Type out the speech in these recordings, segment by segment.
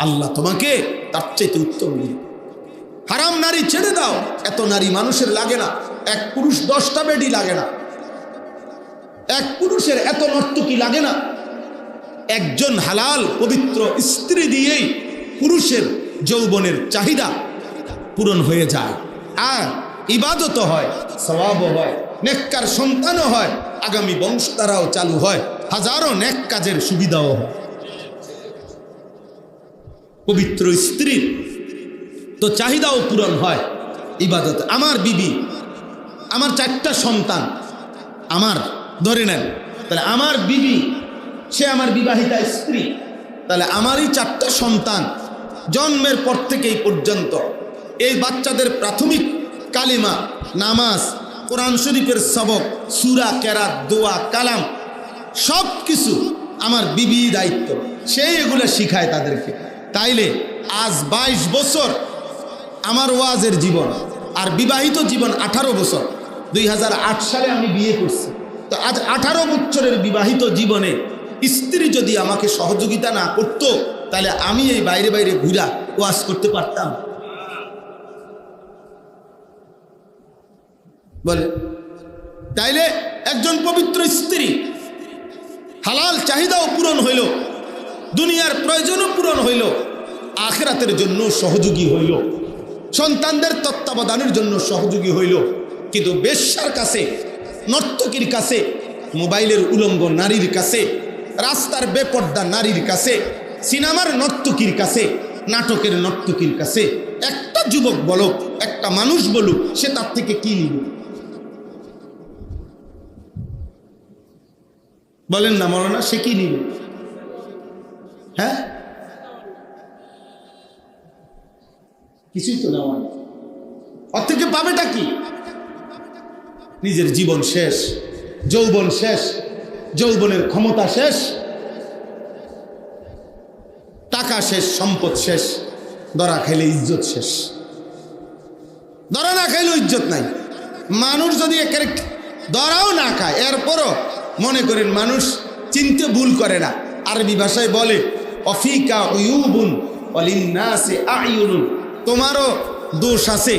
আল্লাহ তোমাকে তার চাইতে উত্তম দিবে। হারাম নারী ছেড়ে দাও, এত নারী মানুষের লাগে না। এক পুরুষ 10টা বেডি লাগে না, এক পুরুষের এত নর্তকী লাগে না। একজন হালাল পবিত্র স্ত্রী দিয়েই পুরুষের যৌবনের চাহিদা পূরণ হয়ে যায়, আর ইবাদত হয়, সওয়াবও হয়, নেককার সন্তানও হয়, আগামী বংশধারাও চালু হয়, হাজারো নেক কাজের সুবিধাও হয়। পবিত্র স্ত্রীর তো চাহিদাও পূরণ হয় ইবাদত। আমার বিবি, আমার 4টা সন্তান, আমার ধরে নেন, তাহলে আমার বিবি সে আমার বিবাহিতা স্ত্রী, তাহলে আমারই 4টা সন্তান জন্মের পর থেকে এই পর্যন্ত এই বাচ্চাদের প্রাথমিক কালিমা, নামাজ, কোরআন শরীফের সবক, সূরা, কেরাত, দোয়া, কালাম সব কিছু আমার বিবি দায়িত্ব, সেই এগুলো শিখায় তাদেরকে। তাইলে আজ 22 বছর আমার ওয়াজের জীবন, আর বিবাহিত জীবন 18 বছর। 2008 সালে আমি বিয়ে করছি, তো আজ 18 বছরের বিবাহিত জীবনে স্ত্রী যদি আমাকে সহযোগিতা না করতো, তাহলে আমি এই বাইরে বাইরে ঘুরা ওয়াজ করতে পারতাম? বলে তাইলে একজন পবিত্র স্ত্রী, হালাল চাহিদাও পূরণ হইল, দুনিয়ার প্রয়োজনও পূরণ হইল, আখিরাতের জন্য সহযোগী হইল, সন্তানদের তত্ত্বাবধানের জন্য সহযোগী হইল। কিন্তু বেশ্যার কাছে, নর্তকীর কাছে, মোবাইলের উলঙ্গ নারীর কাছে, রাস্তার বেপর্দা নারীর কাছে, সিনেমার নর্তকীর কাছে, নাটকের নর্তকীর কাছে একটা যুবক বলুক, একটা মানুষ বলুক, সে তার থেকে কি নিবে? বলেন না মৌলানা, সে কি নিবে? হ্যাঁ, কিছুই তো নেওয়া নেই। ওর থেকে পাবেটা কি? নিজের জীবন শেষ, যৌবন শেষ, যৌবনের ক্ষমতা শেষ, টাকা শেষ, সম্পদ শেষ, ধরা খাইলে ইজ্জত শেষ। ধরা না খাইলেও ইজ্জত নাই। মানুষ যদি একের ধরাও না খায়, এরপরও মনে করেন মানুষ চিনতে ভুল করে না। আরবি ভাষায় বলে অফিকা উয়ুবুন ওয়ালিন্নাসি আয়ুনুন, তোমারও দোষ আছে,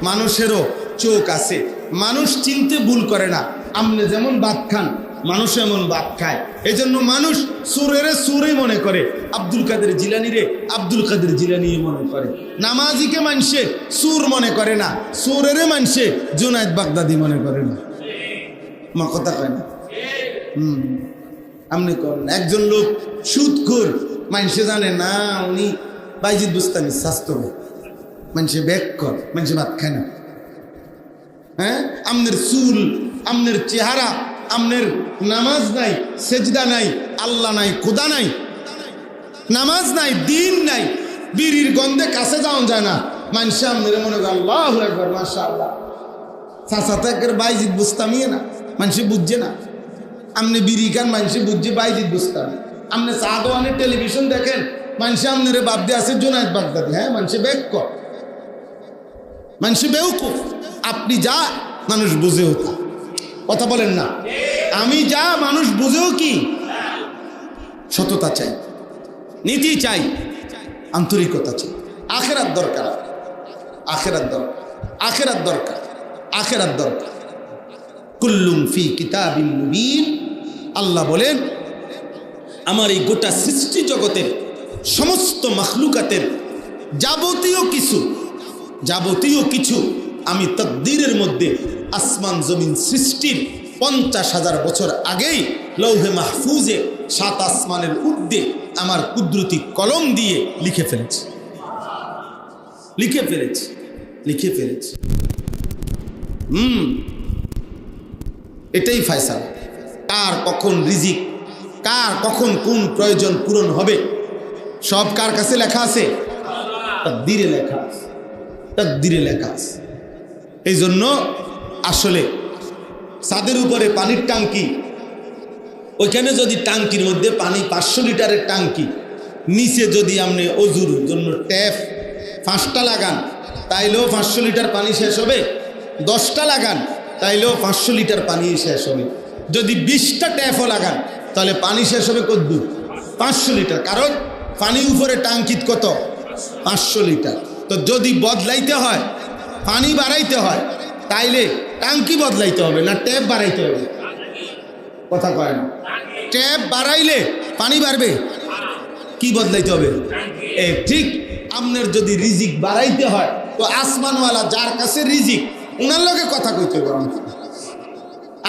মানুষেরও চোখ আছে। মানুষ চিনতে ভুল করে না। আপনি যেমন ভাত খান, মানুষ এমন ভাত খায়। এই জন্য মানুষ সুরের সুরে মনে করে, আব্দুল কাদের জিলানি আব্দুল কাদের জিলানি মনে করে। নামাজিকে মানুষে সুর মনে করে না, সুরের মানুষে জুনায়েদ বাগদাদি মনে করে না। মা কথা কয় না? আপনি করেন। একজন লোক সুদখোর, মানুষে জানে না উনি বাইজিদ বুস্তানি স্বাস্থ্য, মানুষে ব্যাক কর, মানুষে ভাত খায় না। হ্যাঁ, আমনের চুল, আমনের চেহারা, আমনের নামাজ নাই, সেজদা নাই, আল্লাহ নাই, খোদা নাই, নামাজ নাই, দিন নাই, বিড়ির গন্ধে কাছে যাওয়া যায় না। মানুষে আমনের মনে করে আল্লাহু আকবার, মাশাআল্লাহ, চাচা একের বাইজিদ বুস্তামি না, মানুষে বুঝছে না। আমনে বিড়ি খান, মানুষে বুঝছে বাইজিদ বুস্তামি। আমনে চা দোয়ানের টেলিভিশন দেখেন, মানুষে আমনের বাপ দিয়ে আছে জুনায়েদ বাগদাদি। হ্যাঁ, মানুষে ব্যাক কর, মানুষে বেউকুফ। আপনি যা, মানুষ বুঝেও তা। কথা বলেন না? আমি যা, মানুষ বুঝেও কি? সততা চাই, নীতি চাই, আন্তরিকতা চাই। আখেরাত দরকার, আখেরাত দরকার, আখেরাত দরকার, আখেরাত দরকার। কুল্লুম ফি কিতাবিন মুবিন। আল্লাহ বলেন আমার এই গোটা সৃষ্টি জগতের সমস্ত মাখলুকাতের যাবতীয় কিছু আমি তাকদীরের মধ্যে আসমান জমিন সৃষ্টির 50,000 বছর আগেই লৌহে মাহফুজে 7 আসমানের ঊর্ধ্বে আমার কুদরতি কলম দিয়ে লিখে ফেলেছি। এটাই ফয়সালা। কার কখন রিজিক, কার কখন কোন প্রয়োজন পূরণ হবে, সব কার কাছে লেখা আছে? তাকদীরে লেখা আছে, তাকদীরে লেখা আছে। এই জন্য আসলে ছাদের উপরে পানির ট্যাঙ্কি, ওইখানে যদি ট্যাঙ্কির মধ্যে পানি 500 লিটারের ট্যাঙ্কি, নিচে যদি আপনি অজুর জন্য ট্যাপ 5টা লাগান, তাইলেও 500 লিটার পানি শেষ হবে। 10টা লাগান, তাইলেও 500 লিটার পানি শেষ হবে। যদি 20টা ট্যাপও লাগান, তাহলে পানি শেষ হবে কদ্দুর? 500 লিটার। কারণ পানি উপরে টাঙ্কিত কত 500 লিটার। তো যদি বদলাইতে হয়, পানি বাড়াইতে হয়, তাইলে টাঙ্কি বদলাইতে হবে না ট্যাপ বাড়াইতে হবে? কথা কয় না। ট্যাপ বাড়াইলে পানি বাড়বে, কি বদলাইতে হবে? ঠিক আপনার যদি রিজিক বাড়াইতে হয় তো আসমানওয়ালা যার কাছে রিজিক ওনার লগে কথা কইতে হবে।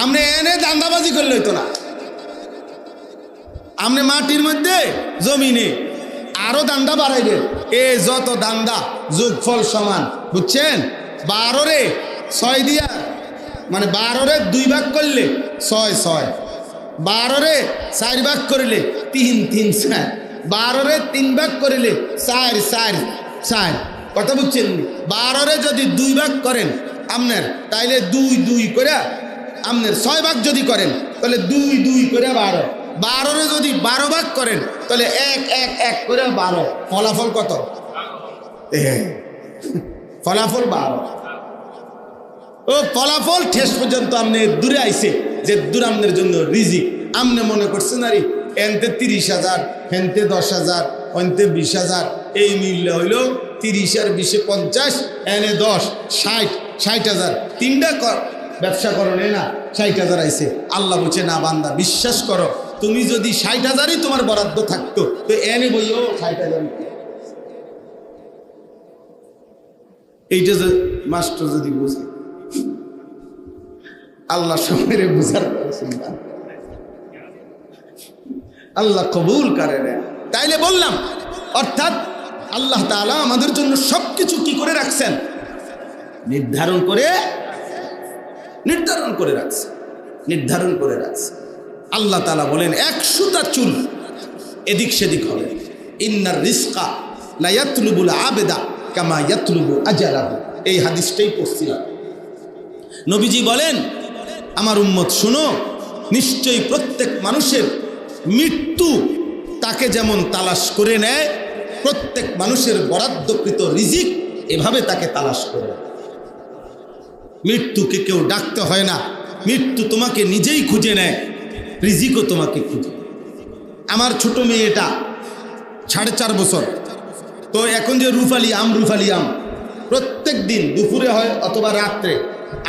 আপনি এনে দান্দাবাজি করলে হইতো না। আপনি মাটির মধ্যে জমিনে আরো দান্দা বাড়াইবেন, এ যত দান্দা যোগফল সমান, বুঝছেন? 12 রে 6 দিয়া, মানে 12 রে 2 ভাগ করলে 6 6, 12 রে 4 ভাগ করলে 3 3 4, 12 রে 3 ভাগ করলে 4 4 4। কথা বুঝছেন? 12 রে যদি 2 ভাগ করেন আপনার, তাইলে 2 2 করে আপনার 6 ভাগ যদি করেন তাহলে 2 2 করে 12। 12 রে যদি 12 ভাগ করেন তাহলে 1 1 1 করে 12। ফলাফল কত? ফলাফল 12। ও ফলাফল ঠেস পর্যন্ত আপনি দূরে আইছে যে দূর আপনার জন্য রিজিক। আপনি মনে করছেন আরে এনতে 30,000, হেনতে 10,000, অন্তে 20,000, এই মিললে হইল 30 আর 20 50, এনে 10 60 60,000। 3টা ব্যবসা করো না, 60,000 আইছে। আল্লাহ বলছে না বান্দা বিশ্বাস করো, তুমি যদি 60,000ই তোমার বরাদ্দ থাকতো তো এনে বইও 60,000। এইটা যে মাস্টার যদি বুঝে, আল্লাহ সবাই বুঝার আল্লাহ কবুল করে না। তাইলে বললাম, অর্থাৎ আল্লাহ তাআলা আমাদের জন্য সবকিছু কি করে রাখছেন? নির্ধারণ করে রাখছে। আল্লাহ তাআলা বলেন 100টা চুল এদিক সেদিক হবে। ইন্নার রিজকা লা ইয়াতলুবুল আবদা কামা ইয়াতলুবু আজালাহু। এই হাদিসটাই পড়ছিলাম। নবীজি বলেন, আমার উম্মত শুনো, নিশ্চয়ই প্রত্যেক মানুষের মৃত্যু তাকে যেমন তালাশ করে নেয়, প্রত্যেক মানুষের বরাদ্দকৃত রিজিক এভাবে তাকে তালাশ করে। মৃত্যুকে কেউ ডাকতে হয় না, মৃত্যু তোমাকে নিজেই খুঁজে নেয়, রিজিকও তোমাকে খুঁজে। আমার ছোট মেয়েটা 4.5 বছর, তো এখন যে রুফালি আম প্রত্যেক দিন দুপুরে হয় অথবা রাত্রে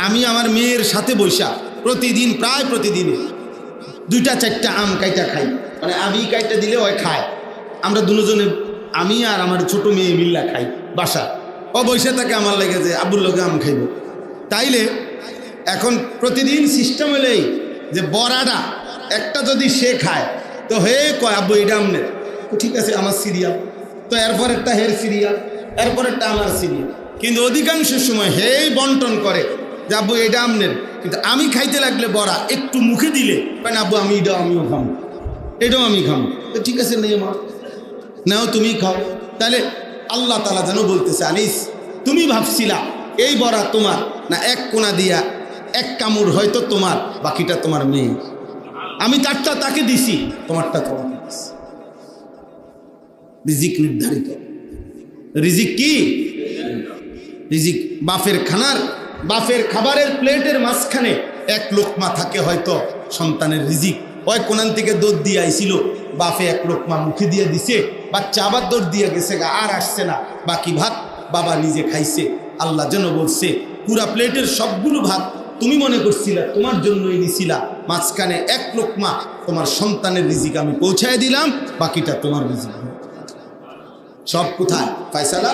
আমি আমার মেয়ের সাথে বৈশা প্রতিদিন প্রায় প্রতিদিন 2টা 4টা আম কাইটা খাই। মানে আমি কাইটা দিলে ওই খায়, আমরা দুজনে, আমি আর আমার ছোট মেয়ে মিল্লা খাই বাসা। ও বৈশা থাকে আমার লেগেছে আব্বুর লোকে আম খাইব। তাইলে এখন প্রতিদিন সিস্টেম হলেই যে বড়াটা একটা যদি সে খায় তো হে কয় আব্বু এটা আমনের, তো ঠিক আছে আমার সিরিয়াল, তো এরপর একটা হের সিরিয়াল, এরপর একটা আমার সিরিয়াল। কিন্তু অধিকাংশ সময় হেই বন্টন করে যে আব্বু এটা আমনের, কিন্তু আমি খাইতে লাগলে বড়া একটু মুখে দিলে কারণ আব্বু আমি এটাও আমিও খাবো, এটাও আমি খাবো। তো ঠিক আছে নেই মা, নাও তুমি খাও। তাহলে আল্লাহ তাআলা যেন বলতেছে, আনিস তুমি ভাবছিলা এই বড়া তোমার না, এক কোনা দিয়া এক কামড় হয়তো তোমার, বাকিটা তোমার মেয়ে। আমি তারটা তাকে দিছি, তোমারটা তোমাকে দিছি। রিজিক নির্ধারিত। রিজিক কি? রিজিক বাফের খাবারের প্লেটের মাঝখানে এক লোকমা থাকে হয়তো সন্তানের রিজিক। ওই কোনান থেকে দুধ দিয়ে আইছিল, বাফে এক লোকমা মুখে দিয়ে দিছে, বাচ্চা আবার দৌড় দিয়ে গেছে, আর আসছে না, বাকি ভাত বাবা নিজে খাইছে। আল্লাহ যেন বলছে পুরা প্লেটের সবগুলো ভাত তুমি মনে করছিলা তোমার জন্যই নিছিলা, মাঝখানে এক লোকমা তোমার সন্তানের রিজিক আমি পৌঁছায় দিলাম, বাকিটা তোমার রিজিক। সব কোথায় ফায়সালা?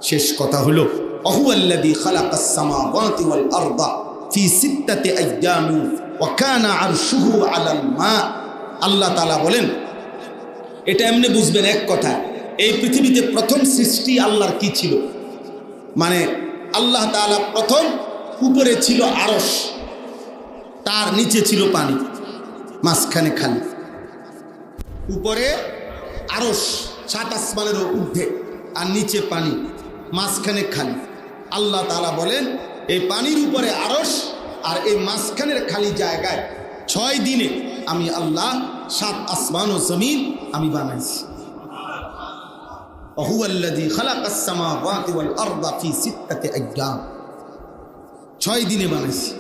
শেষ কথা হলো আহুয়াল্লাযী খালাকাস সামাওয়াতি ওয়াল আরদা ফি 6 আইয়ামিন ওয়া কানা আরশুহু আলাল মা। আল্লাহ তাআলা বলেন, এটা এমনি বুঝবেন এক কথা, এই পৃথিবীতে প্রথম সৃষ্টি আল্লাহর কি ছিল? মানে আল্লাহ তাআলা প্রথম উপরে ছিল আরশ, তার নিচে ছিল পানি, মাঝখানে খালি। উপরে আরশ 7 আসমানের ঊর্ধ্বে, আর নিচে পানি, মাঝখানে খালি। আল্লাহ তাআলা বলেন এই পানির উপরে আরশ আর এই মাঝখানের খালি জায়গায় 6 দিনে আমি আল্লাহ 7 আসমান ও জমিন আমি বানাইছি। ওয়াহুয়াল্লাযী খালাকাস সামাওয়াতি ওয়াল আরদা ফি 6 আইয়াম, 6 দিনে বানাইছি।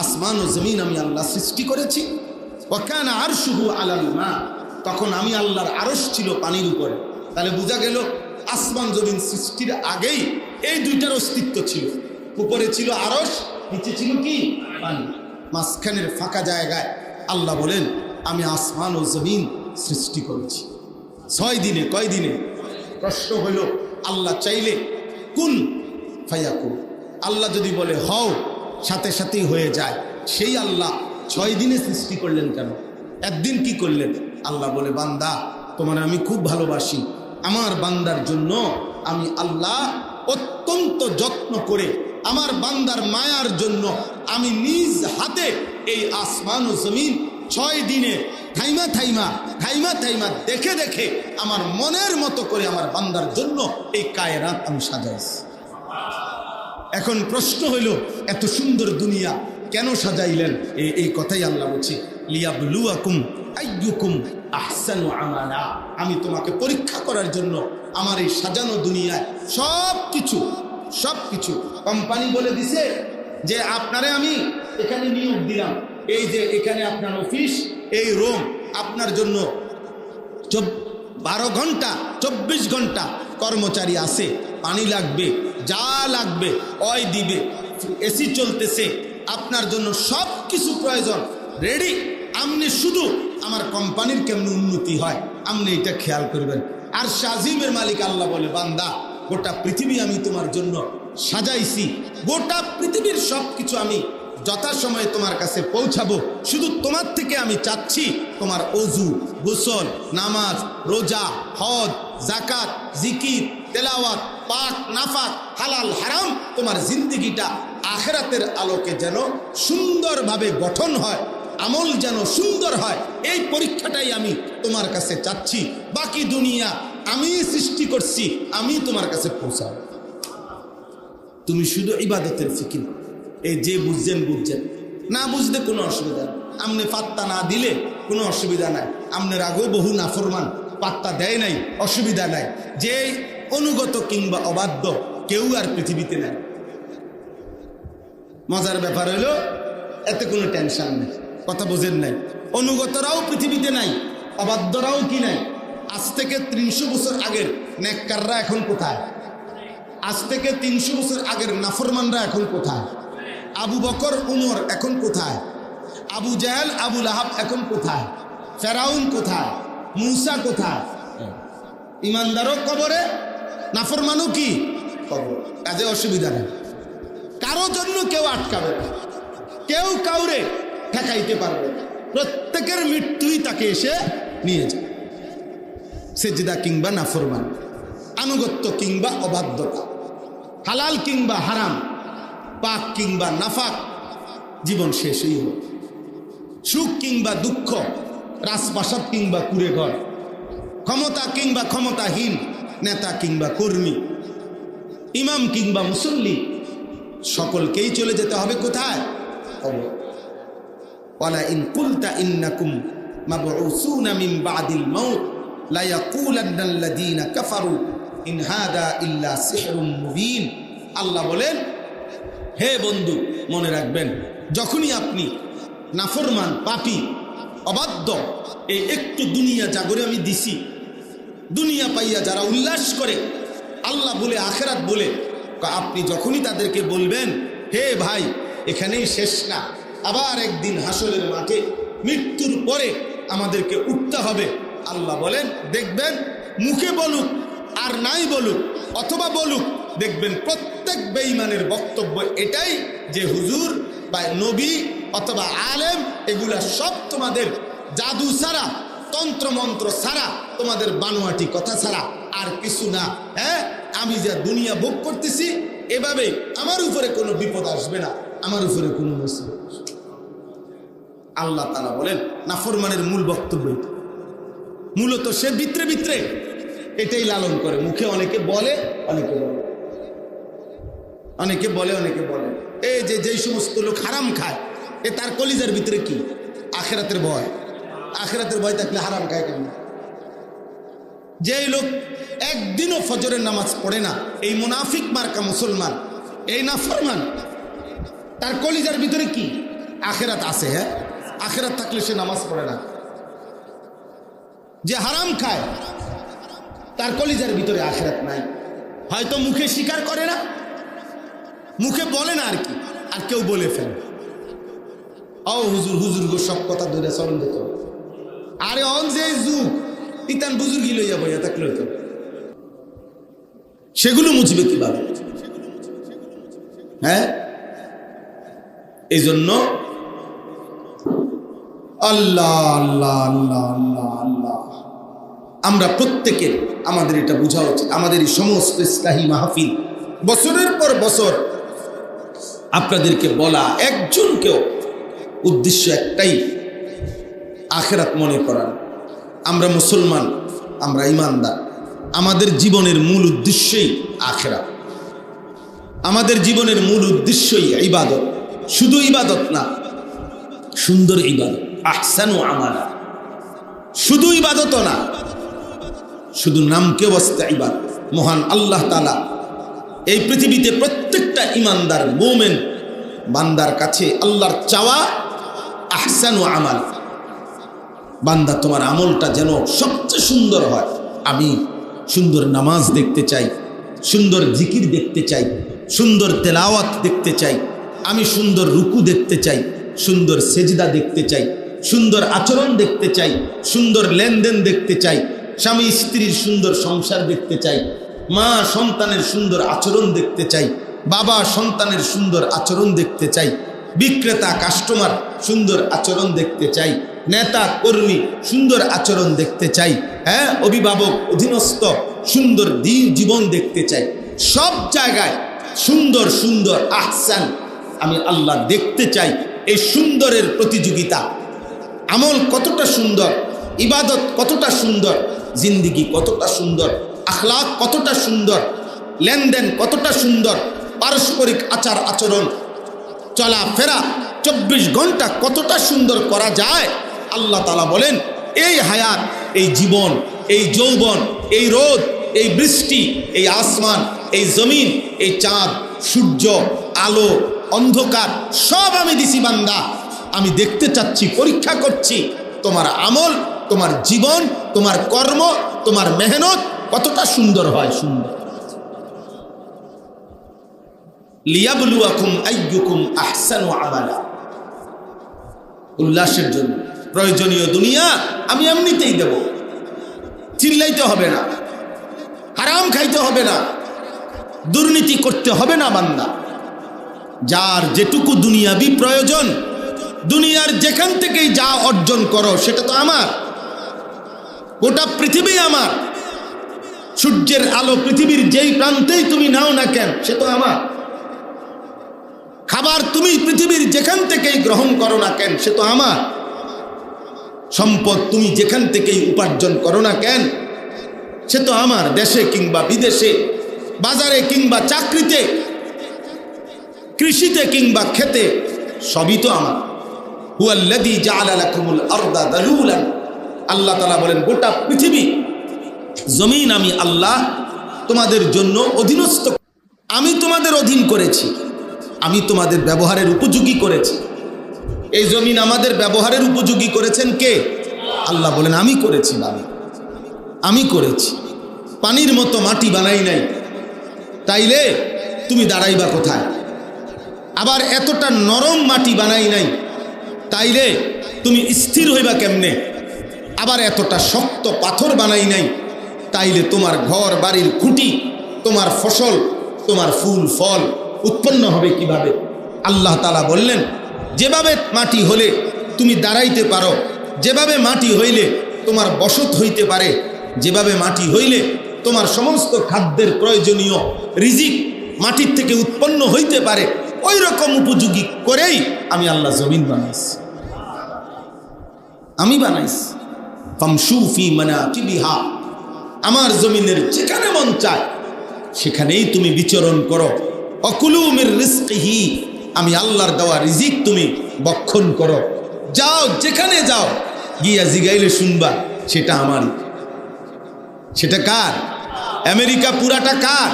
আসমান ও জমিন আমি আল্লাহ সৃষ্টি করেছি। ওয়া কানা আরশুহু আলাল মা, তখন আমি আল্লাহর আরশ ছিল পানির উপরে। তাহলে বোঝা গেল আসমান জমিন সৃষ্টির আগেই এই দুইটার অস্তিত্ব ছিল। উপরে ছিল আরশ, নিচে ছিল কি পানি। মাঝখানের ফাঁকা জায়গায় আল্লাহ বলেন আমি আসমান ও জমিন সৃষ্টি করেছি 6 দিনে। কয় দিনে? প্রশ্ন হইল আল্লাহ চাইলে কুন ফায়াকুন, আল্লাহ যদি বলে হও সাথে সাথেই হয়ে যায়। সেই আল্লাহ 6 দিনে সৃষ্টি করলেন কেন? একদিন কি করলেন? আল্লাহ বলে বান্দা তোমার আমি খুব ভালোবাসি, আমার বান্দার জন্য আমি আল্লাহ অত্যন্ত যত্ন করে আমার বান্দার মায়ার জন্য আমি নিজ হাতে এই আসমান ও জমিন 6 দিনে থাইমা থাইমা থাইমা থাইমা দেখে দেখে আমার মনের মতো করে আমার বান্দার জন্য এই কায়নাত আমি সাজাইছি। এখন প্রশ্ন হইল এত সুন্দর দুনিয়া কেন সাজাইলেন? এই কথাই আল্লাহ বলছে লিয়াবলুয়াকুম আইয়ুকুম আহসানু আমালা, আমি তোমাকে পরীক্ষা করার জন্য আমার এই সাজানো দুনিয়ায় সব কিছু কোম্পানি বলে দিছে যে আপনারে আমি এখানে নিয়োগ দিলাম, এই যে এখানে আপনার অফিস, এই রুম আপনার জন্য 12 ঘন্টা 24 ঘন্টা কর্মচারী আছে, পানি লাগবে, যা লাগবে ওই দিবে, এসি চলতেছে, আপনার জন্য সব কিছু প্রয়োজন রেডি। আপনি শুধু আমার কোম্পানির কেমন উন্নতি হয় আপনি এটা খেয়াল করবেন। আর শাজিমের মালিক আল্লাহ বলে বান্দা গোটা পৃথিবী আমি তোমার জন্য সাজাইছি, গোটা পৃথিবীর সব কিছু আমি যথাসময়ে তোমার কাছে পৌঁছাবো। শুধু তোমার থেকে আমি চাচ্ছি তোমার অজু, গোসল, নামাজ, রোজা, হজ, জাকাত, জিকির, তেলাওয়াত, পাক নাফাক, হালাল হারাম, তোমার জিন্দেগিটা আখিরাতের আলোকে যেন সুন্দরভাবে গঠন হয়, আমল যেন সুন্দর হয়। এই পরীক্ষাটাই আমি তোমার কাছে চাচ্ছি। বাকি দুনিয়া আমি সৃষ্টি করছি, আমি তোমার কাছে পৌঁছাবো। তুমি শুধু ইবাদতের ফিকির। এই যে বুঝছেন, না বুঝলে কোনো অসুবিধা নেই। আমনে পাত্তা না দিলে কোনো অসুবিধা নাই। আমনের আগেও বহু নাফরমান পাত্তা দেয় নাই, অসুবিধা নাই। যে অনুগত কিংবা অবাধ্য কেউ আর পৃথিবীতে নাই। মজার ব্যাপার হলো এতে কোনো টেনশন নেই, কথা বোঝেন নাই। অনুগতরাও পৃথিবীতে নাই, অবাধ্যরাও কি নাই। আজ থেকে 300 বছর আগের নেককাররা এখন কোথায়? আজ থেকে 300 বছর আগের নাফরমানরা এখন কোথায়? আবু বকর উমর এখন কোথায়? আবু জাহেল আবু লাহাব এখন কোথায়? ফেরাউন কোথায়? মুসা কোথায়? ইমানদারও কবরে, নাফরমানও কি কবর। কাজে অসুবিধা নেই, কারো জন্য কেউ আটকাবে না, কেউ কাউরে ঠেকাইতে পারবে না। প্রত্যেকের মৃত্যুই তাকে এসে নিয়ে যায়। সেজদা কিংবা নাফরমান, আনুগত্য কিংবা অবাধ্যতা, হালাল কিংবা হারাম, পাক কিংবা নাফাক, জীবন শেষই হল। সুখ কিংবা দুঃখ, রাজপ্রাসাদ কিংবা কুড়ে ঘর, ক্ষমতা কিংবা ক্ষমতাহীন, নেতা কিংবা কর্মী, ইমাম কিংবা মুসল্লি, সকলকেই চলে যেতে হবে কোথায়? ওয়ালা ইন কুলতা ইন্নাকুম মাবউসুনা মিন বাদিল মাউত লা ইয়াকুলান্নাল্লাযীনা কাফারু ইন হাদা ইল্লা সিহরুম মুবিন। আল্লাহ বলেন হে বন্ধু মনে রাখবেন, যখনই আপনি নাফরমান, পাপী, অবাধ্য, এই একটু দুনিয়া জাগরে আমি দিছি, দুনিয়া পাইয়া যারা উল্লাস করে আল্লাহ বলে আখেরাত বলে, আপনি যখনই তাদেরকে বলবেন হে ভাই এখানেই শেষ না, আবার একদিন হাসরের মাঠে মৃত্যুর পরে আমাদেরকে উঠতে হবে, আল্লাহ বলেন দেখবেন মুখে বলুক আর নাই বলুক অথবা বলুক, দেখবেন প্রত্যেক বেঈমানের বক্তব্য এটাই যে হুজুর বা নবী অথবা আলেম এগুলা সব তোমাদের জাদু ছাড়া, তন্ত্রমন্ত্র ছাড়া, তোমাদের বানোয়াটি কথা ছাড়া আর কিছু না। হ্যাঁ, আমি যা দুনিয়া ভোগ করতেছি এভাবে আমার উপরে কোনো বিপদ আসবে না, আমার উপরে কোনো মুসিবত। আল্লাহ তাআলা বলেন নাফরমানের মূল বক্তব্য মূলত সে ভিতরে ভিতরে এটাই লালন করে। মুখে অনেকে বলে, অনেকে বলে এই যে যেই সমস্ত লোক হারাম খায়, এ তার কলিজার ভিতরে কি? আখিরাতের ভয়। আখিরাতের ভয় থাকলে হারাম খায় কেন? যেই লোক একদিনও ফজরের নামাজ পড়ে না, এই মুনাফিক মার্কা মুসলমান, এই নাফরমান, তার কলিজার ভিতরে কি? আখিরাত আছে। হ্যাঁ, আখিরাত থাকলে সে নামাজ পড়ে না। যে হারাম খায় তার কলিজার ভিতরে আখিরাত নাই। হয়তো মুখে স্বীকার করে না, মুখে বলে না আর কি, আর কেউ বলে ফেলে ও হুজুর হুজুর গো সব কথা ধরে চলন দিত। আরে অন যে যুগ ইতান বুজুর্গি লইয়া বইয়া থাকলে হইতো, সেগুলো মুছবে কিভাবে? হ্যাঁ, এই জন্য আল্লাহ আল্লাহ আল্লাহ আল্লাহ আল্লাহ, আমরা প্রত্যেকের আমাদের এটা বোঝা উচিত। আমাদের এই সমস্ত ইসলাহি মাহফিল বছরের পর বছর আপনাদেরকে বলা, একজনকেও উদ্দেশ্য একটাই, আখিরাত মনে করার। আমরা মুসলমান, আমরা ইমানদার, আমাদের জীবনের মূল উদ্দেশ্যই আখিরাত। আমাদের জীবনের মূল উদ্দেশ্যই ইবাদত। শুধু ইবাদত না, সুন্দর ইবাদত, আহসানু আমালা। শুধু ইবাদতও না, শুধু নামকে বস্তা ইবাদত। মহান আল্লাহ তাআলা এই পৃথিবীতে প্রত্যেকটা ইমানদার মুমিন বান্দার কাছে আল্লাহর চাওয়া আহসানু আমাল। বান্দা তোমার আমলটা যেন সবচেয়ে সুন্দর হয়। আমি সুন্দর নামাজ দেখতে চাই, সুন্দর জিকির দেখতে চাই, সুন্দর তেলাওয়াত দেখতে চাই, আমি সুন্দর রুকু দেখতে চাই, সুন্দর সেজদা দেখতে চাই, সুন্দর আচরণ দেখতে চাই, সুন্দর লেনদেন দেখতে চাই, স্বামী স্ত্রীর সুন্দর সংসার দেখতে চাই, মা সন্তানের সুন্দর আচরণ দেখতে চাই, বাবা সন্তানের সুন্দর আচরণ দেখতে চাই, বিক্রেতা কাস্টমার সুন্দর আচরণ দেখতে চাই, নেতা কর্মী সুন্দর আচরণ দেখতে চাই, হ্যাঁ, অভিভাবক অধীনস্থ সুন্দর জীবন দেখতে চাই। সব জায়গায় সুন্দর সুন্দর আহসান আমি আল্লাহ দেখতে চাই। এই সুন্দরের প্রতিযোগিতা, আমল কতটা সুন্দর, ইবাদত কতটা সুন্দর, জিন্দিগি কতটা সুন্দর, আখলাক কতটা সুন্দর, লেনদেন কতটা সুন্দর, পারস্পরিক আচার আচরণ চলাফেরা 24 ঘন্টা কতটা সুন্দর করা যায়। আল্লাহ তাআলা বলেন এই হায়াত, এই জীবন, এই যৌবন, এই রোদ, এই বৃষ্টি, এই আসমান, এই জমিন, এই চাঁদ, সূর্য, আলো, অন্ধকার সব আমি দিছি বান্দা। আমি দেখতে চাচ্ছি, পরীক্ষা করছি তোমার আমল, তোমার জীবন, তোমার কর্ম, তোমার মেহনত কতটা সুন্দর হয়। সুন্দর লিয়াবলুয়াকুম আইয়ুকুম আহসানু আমালা, উল্লাসের জন্য প্রয়োজনীয় দুনিয়া আমি এমনিতেই দেব। চিল্লাইতে হবে না, হারাম খাইতে হবে না, দুর্নীতি করতে হবে না বান্দা। যার যেটুকু দুনিয়াবি প্রয়োজন, দুনিয়ার যেখান থেকেই যা অর্জন করো সেটা তো আমার। গোটা পৃথিবী আমার। সূর্যের আলো পৃথিবীর যেই প্রান্তেই তুমি নাও না কেন সে তো আমার। খাবার তুমি পৃথিবীর যেখান থেকেই গ্রহণ করো না কেন সে তো আমার। সম্পদ তুমি যেখান থেকেই উপার্জন করো না কেন সে তো আমার। দেশে কিংবা বিদেশে, বাজারে কিংবা চাকরিতে, কৃষিতে কিংবা খেতে, সবই তো আমার। হুয়াল্লাযী জাআলা লাকুমুল আরদা দালুলান, আল্লাহ তাআলা বলেন গোটা পৃথিবী জমিন আমি আল্লাহ তোমাদের জন্য অধীনস্থ, আমি তোমাদের অধীন করেছি, আমি তোমাদের ব্যবহারের উপযোগী করেছি। এই জমিন আমাদের ব্যবহারের উপযোগী করেছেন কে? আল্লাহ বলেন আমি করেছি বাবা, আমি করেছি। পানির মতো মাটি বানাই নাই, তাইলে তুমি দাঁড়াইবা কোথায়? আবার এতটা নরম মাটি বানাই নাই, তাইলে তুমি স্থির হইবা কেমনে? আবার এতটা শক্ত পাথর বানাই নাই, তাইলে তোমার ঘর বাড়ির খুঁটি, তোমার ফসল, তোমার ফুল ফল উৎপন্ন হবে কিভাবে? আল্লাহ তাআলা বললেন যেভাবে মাটি হলে তুমি দাঁড়াইতে পারো, যেভাবে মাটি হইলে তোমার বসত হইতে পারে, যেভাবে মাটি হইলে তোমার সমস্ত খাদ্যের প্রয়োজনীয় রিজিক মাটির থেকে উৎপন্ন হইতে পারে, ওই রকম উপযোগী করেই আমি আল্লাহ জমিন বানাইছি, আমি বানাইছি। ফামশু ফি মানাকিবিহা, আমার জমিনের যেখানে মন চায় সেখানেই তুমি বিচরণ করো। অকুলু মির রিজকিহি, আমি আল্লাহর দেওয়া রিজিক তুমি বক্ষণ করো। যাও যেখানে যাও, গিয়া জিগাইলে শুনবা সেটা আমারই। সেটা কার? আমেরিকা পুরাটা কার?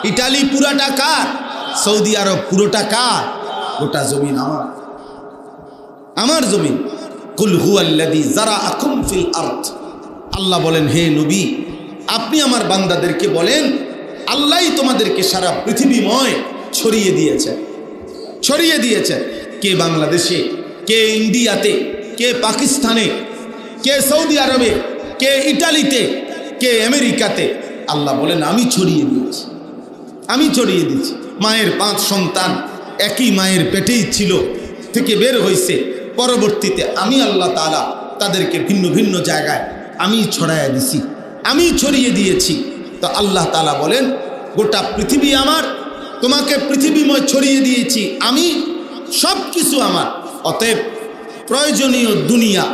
ইটালি পুরাটা কার? সৌদি আরব পুরোটা কার? গোটা জমিন আমার, আমার জমিন। কুল হুয়াল্লাযী যারাআকুম ফিল আরদ, আল্লাহ বলেন, হে নবী, আপনি আমার বান্দাদেরকে বলেন, আল্লাহই তোমাদেরকে সারা পৃথিবীময় ছড়িয়ে দিয়েছেন। কে বাংলাদেশে, কে ইন্ডিয়াতে, কে পাকিস্তানে, কে সৌদি আরবে, কে ইটালিতে, কে আমেরিকাতে। আল্লাহ বলেন, আমি ছড়িয়ে দিয়েছি। মায়ের 5 সন্তান একই মায়ের পেটেই ছিল, থেকে বের হয়েছে, পরবর্তীতে আমি আল্লাহ তাআলা তাদেরকে ভিন্ন ভিন্ন জায়গায় আমি ছড়িয়ে দিয়েছি। তো আল্লাহ তাআলা বলেন, গোটা পৃথিবী আমার, তোমাকে পৃথিবীময় ছড়িয়ে দিয়েছি আমি, সব কিছু আমার। অতএব প্রয়োজনীয় দুনিয়া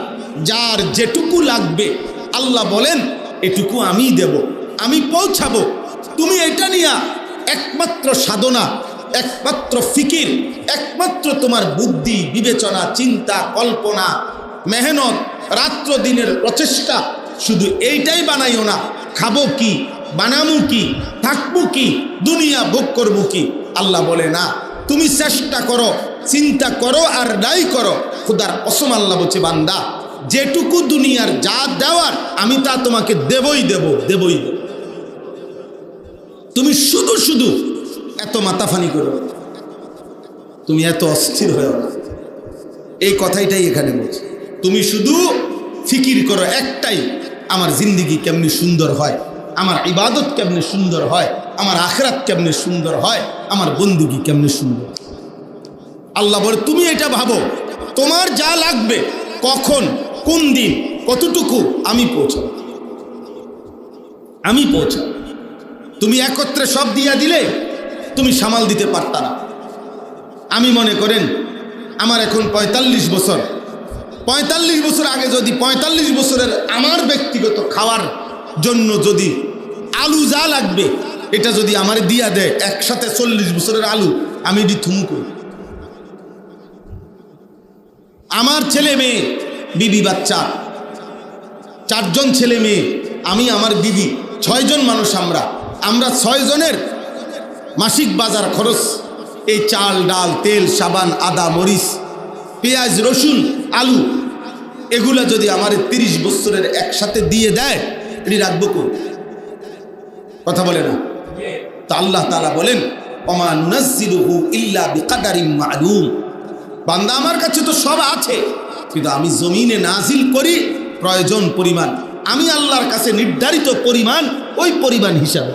যার যেটুকু লাগবে, আল্লাহ বলেন এটুকু আমি দেব, আমি পৌঁছাবো। তুমি এটা নিয়ে একমাত্র সাধনা, একমাত্র ফিকির, একমাত্র তোমার বুদ্ধি, বিবেচনা, চিন্তা, কল্পনা, মেহনত, রাত্র দিনের প্রচেষ্টা, শুধু এইটাই বানাইও না। খাবো কি, বানামু কি, থাকবো কি, দুনিয়া ভোগ করবো কি। আল্লাহ বলে না, তুমি চেষ্টা করো, চিন্তা করো আর নাই করো। খুদার কসম আল্লাহ বলছে, বান্দা যেটুকু দুনিয়ার যা দেওয়ার আমি তা তোমাকে দেবই দেব। তুমি শুধু এত মাথাফানি করো, তুমি এত অস্থির হয়েও না। এই কথাটাই এখানে বলছে, তুমি শুধু ফিকির করো একটাই, আমার জিন্দিগি কেমনি সুন্দর হয়, আমার ইবাদত কেমনে সুন্দর হয়, আমার আখিরাত কেমনে সুন্দর হয়, আমার বন্দেগী কেমনে সুন্দর। আল্লাহ বলে, তুমি এটা ভাবো, তোমার যা লাগবে, কখন, কোন দিন, কতটুকু, আমি পৌঁছাবো। তুমি একত্রে সব দিয়া দিলে তুমি সামাল দিতে পারতা না। আমি মনে করেন আমার এখন 45 বছর, 45 বছর আগে যদি 45 বছরের আমার ব্যক্তিগত খাওয়ার জন্য যদি আলু যা লাগবে এটা যদি আমার দিয়া দেয়, একসাথে 40 বছরের আলু, আমি এটি থুমু করি। আমার ছেলে মেয়ে, বিবি বাচ্চা, 4 জন ছেলে মেয়ে, আমি, আমার বিবি, 6 জন মানুষ। আমরা 6 জনের মাসিক বাজার খরচ, এই চাল, ডাল, তেল, সাবান, আদা, মরিচ, পেঁয়াজ, রসুন, আলু, এগুলা যদি আমার 30 বছরের একসাথে দিয়ে দেয়, এটি রাখবো কোন? কথা বলে না। তা আল্লাহ তাআলা বলেন, ওমা নুনাজ্জিলুহু ইল্লা বিকাদারিন মা'লুম। বান্দা, আমার কাছে তো সব আছে, কিন্তু আমি জমিনে নাজিল করি প্রয়োজন পরিমাণ। আমি আল্লাহর কাছে নির্ধারিত পরিমাণ, ওই পরিমাণ হিসাবে,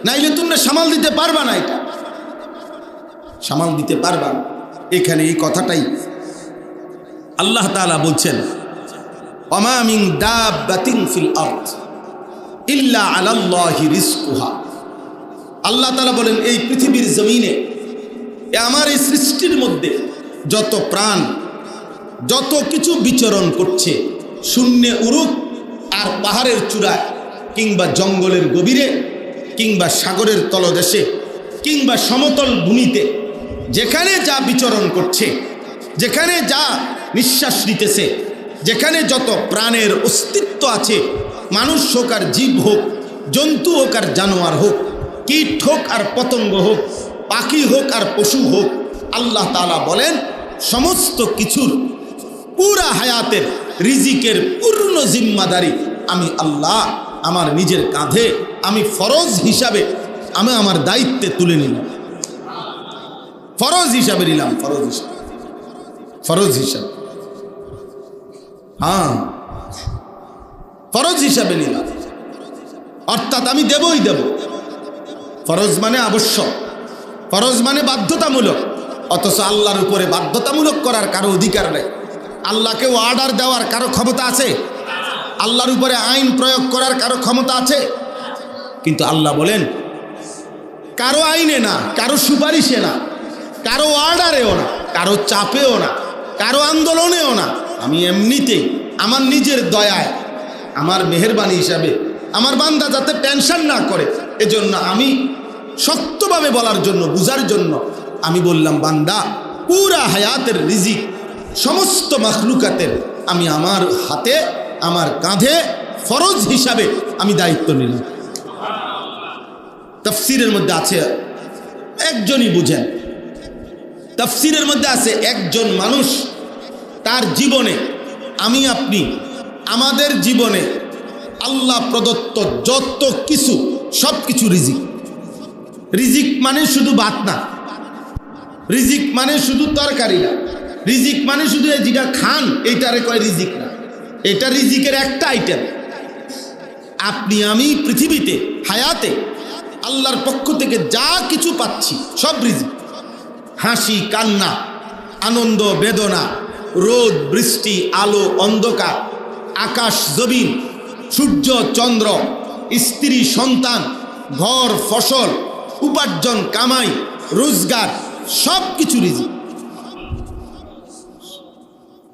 নাইলে তোমরা সামাল দিতে পারবা না, এটা সামাল দিতে পারবা না। এখানে এই কথাটাই আল্লাহ তাআলা বলছেন, ওমা মিন দাব্বাতিন ফিল আরদ ইল্লা আলাল্লাহি রিজকুহা। আল্লাহ তাআলা বলেন, এই পৃথিবীর জমিনে, আমার এই সৃষ্টির মধ্যে যত প্রাণ, যত কিছু বিচরণ করছে, শূন্যে উড়ুক আর পাহাড়ের চূড়ায়, কিংবা জঙ্গলের গভীরে, কিংবা সাগরের তলদেশে, কিংবা সমতল ভূমিতে, যেখানে যা বিচরণ করছে, যেখানে যা নিঃশ্বাস নিতেছে, যেখানে যত প্রাণের অস্তিত্ব আছে, মানুষ হোক আর জীব হোক, জন্তু হোক আর জানোয়ার হোক, কীট হোক আর পতঙ্গ হোক, পাখি হোক আর পশু হোক, আল্লাহ তাআলা বলেন সমস্ত কিছুর পুরা হায়াতের রিজিকের পূর্ণ জিম্মাদারি আমি আল্লাহ আমার নিজের কাঁধে, আমি ফরজ হিসাবে, আমি আমার দায়িত্বে তুলে নিলাম। ফরজ হিসাবে নিলাম, ফরজ হিসাবে, হ্যাঁ, ফরজ হিসাবে নিলাম। অর্থাৎ আমি দেবই দেব। ফরজ মানে আবশ্যক, ফরজ মানে বাধ্যতামূলক। অথচ আল্লাহর উপরে বাধ্যতামূলক করার কারো অধিকার নেই। আল্লাহকে অর্ডার দেওয়ার কারো ক্ষমতা আছে? আল্লাহর উপরে আইন প্রয়োগ করার কারো ক্ষমতা আছে? কিন্তু আল্লাহ বলেন, কারো আইনে না, কারো সুপারিশে না, কারো অর্ডারেও না, কারো চাপেও না, কারো আন্দোলনেও না, আমি এমনিতেই আমার নিজের দয়ায়, আমার মেহেরবানি হিসাবে, আমার বান্দা যাতে টেনশন না করে, এজন্য আমি শক্তভাবে বলার জন্য, বুঝার জন্য আমি বললাম, বান্দা পুরা হায়াতের রিজিক সমস্ত মাখলুকাতের আমি আমার হাতে, আমার কাঁধে ফরজ হিসাবে আমি দায়িত্ব নিলাম। তাফসীরের মধ্যে আছে, একজনই বুঝেন, তাফসীরের মধ্যে আছে একজন মানুষ তার জীবনে আমি আপনি আমাদের জীবনে আল্লাহ প্রদত্ত যত কিছু সব কিছু রিজিক। রিজিক মানে শুধু ভাত না, রিজিক মানে শুধু তরকারি না, রিজিক মানে শুধু যেটা খান এইটারে কয় রিজিক না, এটা রিজিকের একটা আইটেম। আপনি আমি পৃথিবীতে হায়াতে আল্লাহর পক্ষ থেকে যা কিছু পাচ্ছি সব রিজিক। হাসি কান্না, আনন্দ বেদনা, রোদ বৃষ্টি, আলো অন্ধকার, আকাশ জমিন, সূর্য চন্দ্র, স্ত্রী সন্তান, ঘর ফসল, উপার্জন কামাই রোজগার, সব কিছু রিজিক।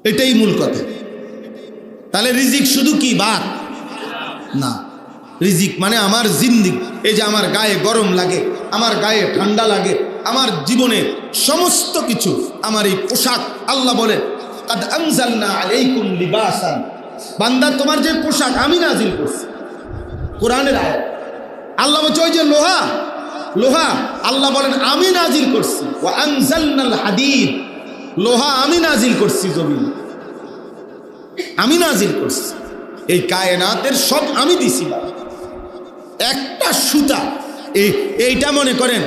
এটাই মূল কথা। তাহলে রিজিক শুধু কি ভাত না, রিজিক মানে আমার জিন্দিগি। এই যে আমার গায়ে গরম লাগে, আমার গায়ে ঠান্ডা লাগে, আমার জীবনের সমস্ত কিছু, আমার এই পোশাক। আল্লাহ বলে কাদ আনজালনা আলাইকুম লিবাসান, বান্দা তোমার যে পোশাক আমি নাজিল করছি। কোরআনের আয়াত। আল্লাহ বলছে ওই যে লোহা, লোহা আল্লাহ বলেন আমি নাজিল করছি। ওয়া আনজালনাল হাদিদ, লোহা আমি নাজিল করছি জমিন, আমি নাজিল করছি। এই কায়নাতের সব আমি দিছি। একটা সুতা এইটা মনে করেন,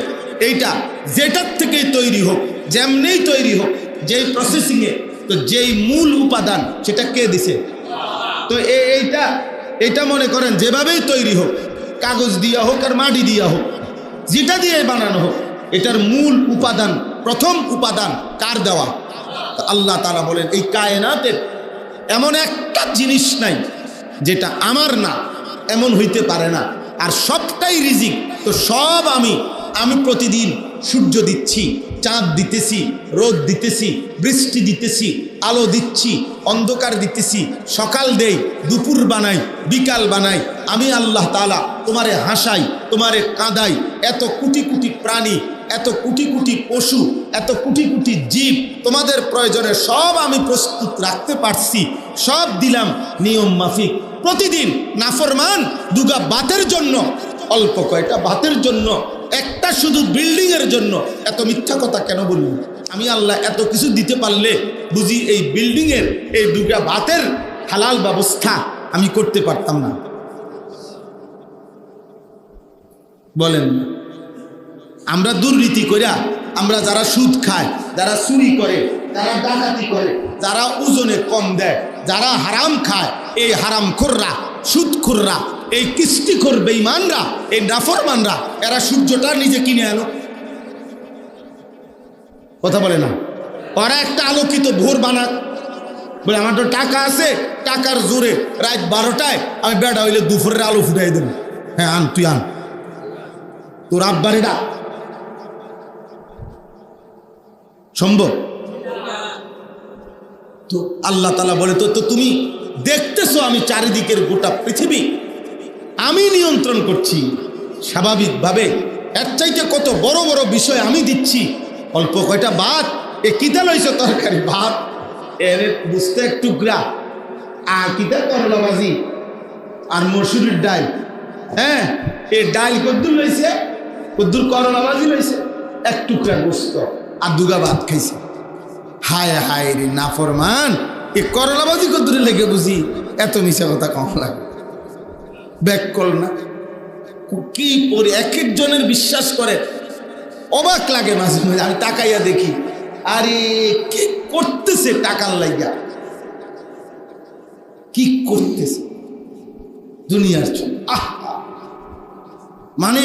এইটা যেটার থেকেই তৈরি হোক, যেমনেই তৈরি হোক, যেই প্রসেসিংয়ে, তো যেই মূল উপাদান সেটা কে দিছে? তো এইটা মনে করেন যেভাবেই তৈরি হোক, কাগজ দিয়া হোক আর মাটি দিয়া হোক, যেটা দিয়ে বানানো হোক, এটার মূল উপাদান, প্রথম উপাদান কার দেওয়া? আল্লাহ তাআলা বলেন এই কায়নাতের এমন একটা জিনিস নাই যেটা আমার না, এমন হইতে পারে না। আর সবটাই রিজিক। তো সব আমি প্রতিদিন সূর্য দিচ্ছি, চাঁদ দিতেছি, রোদ দিতেছি, বৃষ্টি দিতেছি, আলো দিচ্ছি, অন্ধকার দিতেছি, সকাল দেই, দুপুর বানাই, বিকাল বানাই। আমি আল্লাহ তাআলা তোমারে হাসাই, তোমারে কাঁদাই। এত কোটি কোটি প্রাণী, এত কোটি কোটি পশু, এত কোটি কোটি জীব, তোমাদের প্রয়োজনে সব আমি প্রস্তুত রাখতে পারছি, সব দিলাম নিয়ম মাফিক। প্রতিদিন নাফরমান দুগা বাতের জন্য, অল্প কয়টা ভাতের জন্য, একটা শুধু বিল্ডিং এর জন্য এত মিথ্যা কথা কেন বলল? আমি আল্লাহ এত কিছু দিতে পারলে বুঝি এই বিল্ডিং এর এই দুটা ভাতের হালাল ব্যবস্থা আমি করতে পারতাম না? বলেন। আমরা দুর্নীতি করিয়া, আমরা যারা সুদ খায়, যারা চুরি করে, যারা ডাকাতি করে, যারা ওজনে কম দেয়, যারা হারাম খায়, এই হারামখোররা, সুদখোররা, এই কিস্তিখোর বেঈমানরা, এই নাফরমানরা, এরা সূর্যটা নিজে কিনে আনো। কথা বলে না? ওরা একটা আলোকিত ভোর বানাক, বলে আমার তো টাকা আছে, টাকার জোরে রাত 12টায় আমি বেড়া হইলে দুপুরের আলো ফুটাই দেব। হ্যাঁ আন, তুই আন, তোর আব্বারে ডাক। সম্ভব? তো আল্লাহ তাআলা বলে তো তুমি দেখতেছো আমি চারিদিকের গোটা পৃথিবী আমি নিয়ন্ত্রণ করছি স্বাভাবিকভাবে। এর চাইতে কত বড় বড় বিষয় আমি দিচ্ছি। অল্প কয়টা ভাত, এ কিতা লইছে তরকারি ভাত, এর বুঝতে এক টুকরা, আর কিতা করলা ভাজি আর মসুরির ডাল। হ্যাঁ, এই ডাল কদ্দুর লইছে, কদ্দুর করলা ভাজি লইছে, এক টুকরা গোস্ত আর দুগা ভাত খাইছে। হায় হায় রে নাফরমান, এই করলা ভাজি কদ্দুরে লেগে বুঝি এত মিশা কথা কম লাগে? ব্যাক কর না কি পরে এক একজনের বিশ্বাস করে, অবাক লাগে মাঝে মাঝে। আমি তাকাইয়া দেখি, আরে কি করতেছে টাকার লাইগা, কি করতেছে দুনিয়ার জন্য। মানে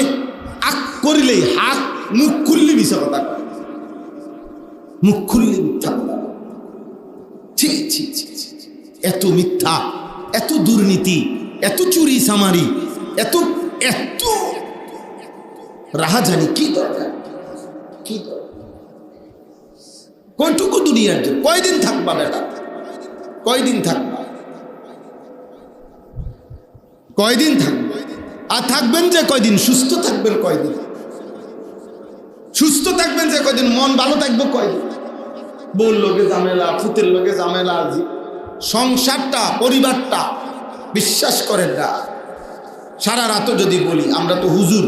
আক করিলেই হাত, মুখ খুললে মিশা কথা, মুখ খুললে মিথ্যা কথা। ছি ছি ছি, এত মিথ্যা, এত দুর্নীতি, এত চুরি সামারি, এত এত রাহাজানি, কি দরকার? কি দরকার? কয়টুকু দুনিয়ার জন্য? কয়দিন থাকবা বেটা? কয়দিন থাকবা? কয়দিন থাকবে? আর থাকবেন যে কয়দিন? সুস্থ থাকবেন কয়দিন? সুস্থ থাকবেন যে কয়দিন? মন ভালো থাকবে কয়দিন? বউর লোকে ঝামেলা, ফুতের লোকে ঝামেলা, সংসারটা, পরিবারটা, বিশ্বাস করেন না। সারা রাতও যদি বলি, আমরা তো হুজুর,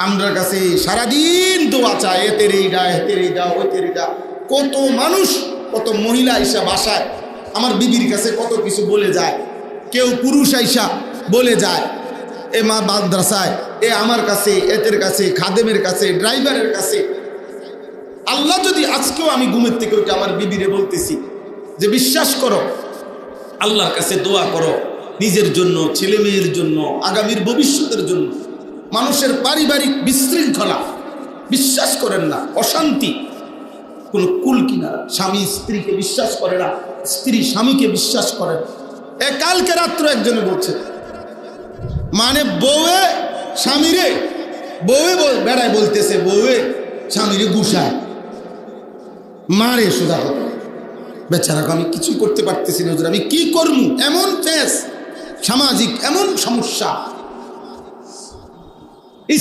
আমরা কাছে সারাদিন দোয়া চায়, এতের এই গা, এতের এই গা, ওইতের এই গা। কত মানুষ, কত মহিলা এসে বাসায় আমার বিবির কাছে কত কিছু বলে যায়। কেউ পুরুষ আইসা বলে যায় এ মা মাদ্রাসায়, এ আমার কাছে, এতের কাছে, খাদেমের কাছে, ড্রাইভারের কাছে। আল্লাহ যদি আজকেও আমি ঘুমের থেকে উঠে আমার বিবিরে বলতেছি যে বিশ্বাস করো, আল্লাহর কাছে দোয়া করো নিজের জন্য, ছেলে মেয়ের জন্য, আগামীর ভবিষ্যতের জন্য। মানুষের পারিবারিক বিশৃঙ্খলা বিশ্বাস করেন না, অশান্তি, কোন কুল কিনারা। স্বামী স্ত্রীকে বিশ্বাস করে না, স্ত্রী স্বামীকে বিশ্বাস করে না। কালকে রাত্র একজনে বলছে মানে বউয়ে স্বামীরে, বউয়ে বেড়ায় বলতেছে বউয়ে স্বামীরে গুসায় মারে। সোজা কথা, বেচারাকে আমি কিছুই করতে পারতেছি না, আমি কি করবো? এমন ফেস সামাজিক, এমন সমস্যা।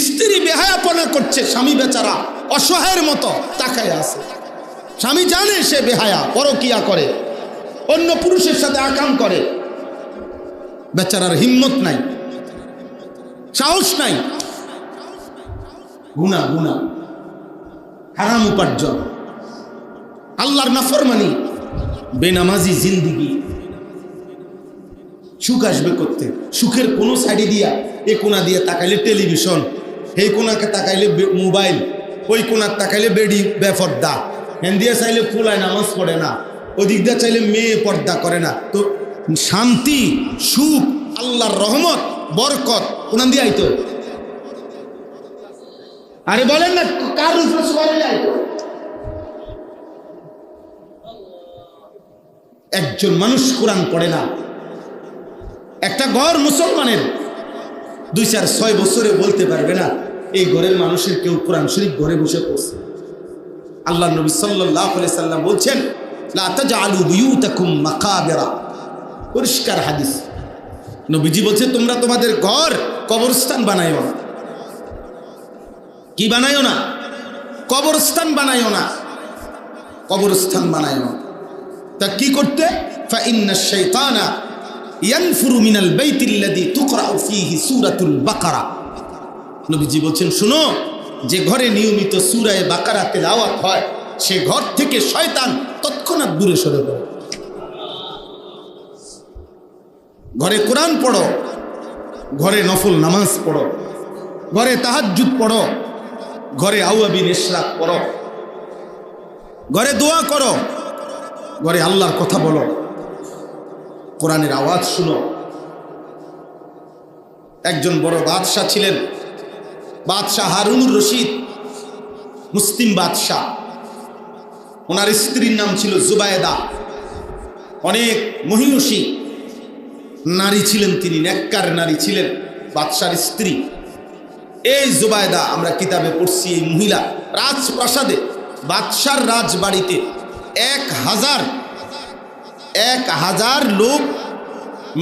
স্ত্রী বেহায়াপনা করছে, স্বামী বেচারা অসহায়ের মতো তাকায় আছে। স্বামী জানে সে বেহায়া, পরকিয়া করে, অন্য পুরুষের সাথে আকাম করে, বেচারার হিম্মত নাই, সাহস নাই। গুনাহ, গুনাহ, হারাম উপার্জন, আল্লাহর নাফরমানি, বেনামাজি জিন্দিগি। সুখ আসবে করতে, সুখের কোনো সাইডে দিয়া, এ কোনা দিয়ে তাকাইলে টেলিভিশন, এই কোনাকে তাকাইলে মোবাইল, ওই কোনার তাকাইলে বেডি বেফর্দা, হেন দিয়ে চাইলে ফুলায় নামাজ পড়ে না, ওদিক দিয়ে চাইলে মেয়ে পর্দা করে না। তো শান্তি, সুখ, আল্লাহর রহমত, বরকত কোন দিয়ে আইতো? আরে বলেন না, কার উপরে আইতো? একজন মানুষ কোরআন পড়ে না। একটা ঘর মুসলমানের 2-4-6 বছরে বলতে পারবে না এই ঘরের মানুষের কেউ কোরআন শরীফ ঘরে বসে পড়ছে। আল্লাহ নবী সাল্লাল্লাহু আলাইহি সাল্লাম বলছেন লা তাজআলু বুয়ুতাকুম মাকাবিরা, পরিষ্কার হাদিস। নবীজি বলছে তোমরা তোমাদের ঘর কবরস্থান বানাইও না। কি বানাইও না? কবরস্থান বানাইও না, কবরস্থান বানাইও না। তা কি করতে? ফা ইন্নাশ শাইতানা ইয়ানফুরু মিনাল বাইতিল্লাযী তুকরাউ ফীহি সূরাতুল বাকারা। নবীজি বলছেন শুনো, যে ঘরে নিয়মিত সূরা বাকারা তেলাওয়াত হয় সে ঘর থেকে শয়তান তৎক্ষণাৎ দূরে সরে পড়ে। ঘরে কোরআন পড়ো, ঘরে নফল নামাজ পড়ো, ঘরে তাহাজ্জুদ পড়ো, ঘরে আওয়াবিন ইশরাক পড়ো, ঘরে দোয়া করো, ঘরে আল্লাহর কথা বলো, কোরআনের আওয়াজ শুনো। একজন বড় বাদশাহ ছিলেন, বাদশাহ হারুনুর রশিদ, মুসলিম বাদশাহ। ওনার স্ত্রীর নাম ছিল জুবায়দা। অনেক মহিষী নারী ছিলেন তিনি, নেককার নারী ছিলেন বাদশার স্ত্রী। এই জুবায়দা, আমরা কিতাবে পড়ছি, এই মহিলা রাজপ্রাসাদে, বাদশার রাজবাড়িতে 1000 লোক